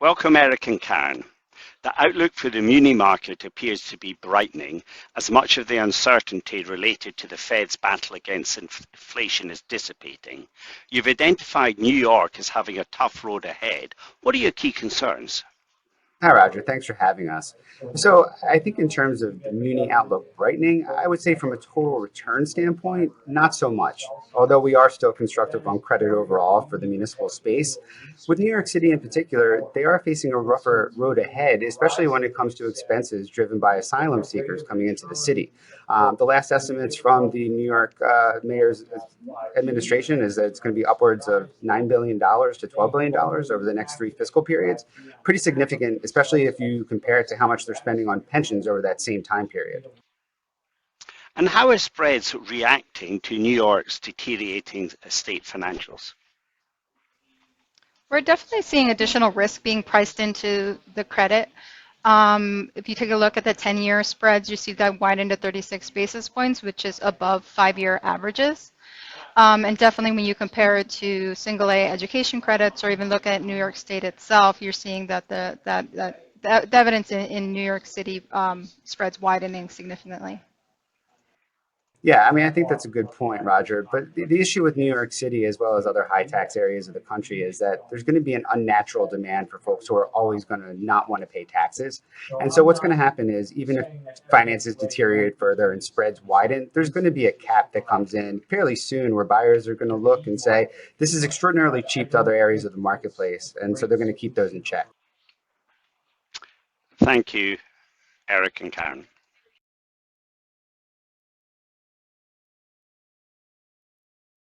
Welcome, Eric and Karen. The outlook for the Muni market appears to be brightening as much of the uncertainty related to the Fed's battle against inflation is dissipating. You've identified New York as having a tough road ahead. What are your key concerns? Hi, Roger. Thanks for having us. So, I think in terms of the Muni outlook brightening, I would say from a total return standpoint, not so much. Although we are still constructive on credit overall for the municipal space. With New York City in particular, they are facing a rougher road ahead, especially when it comes to expenses driven by asylum seekers coming into the city. The last estimates from the New York mayor's administration is that it's going to be upwards of $9 billion to $12 billion over the next three fiscal periods. Pretty significant, especially if you compare it to how much they're spending on pensions over that same time period. And how are spreads reacting to New York's deteriorating state financials? We're definitely seeing additional risk being priced into the credit. If you take a look at the 10-year spreads, you see that widened to 36 basis points, which is above 5-year averages. And definitely when you compare it to single A education credits or even look at New York State itself, you're seeing that the evidence in New York City spreads widening significantly. Yeah, I mean, I think that's a good point, Roger. But the issue with New York City, as well as other high tax areas of the country, is that there's going to be an unnatural demand for folks who are always going to not want to pay taxes. And so what's going to happen is even if finances deteriorate further and spreads widen, there's going to be a cap that comes in fairly soon where buyers are going to look and say, this is extraordinarily cheap to other areas of the marketplace. And so they're going to keep those in check. Thank you, Eric and Karen.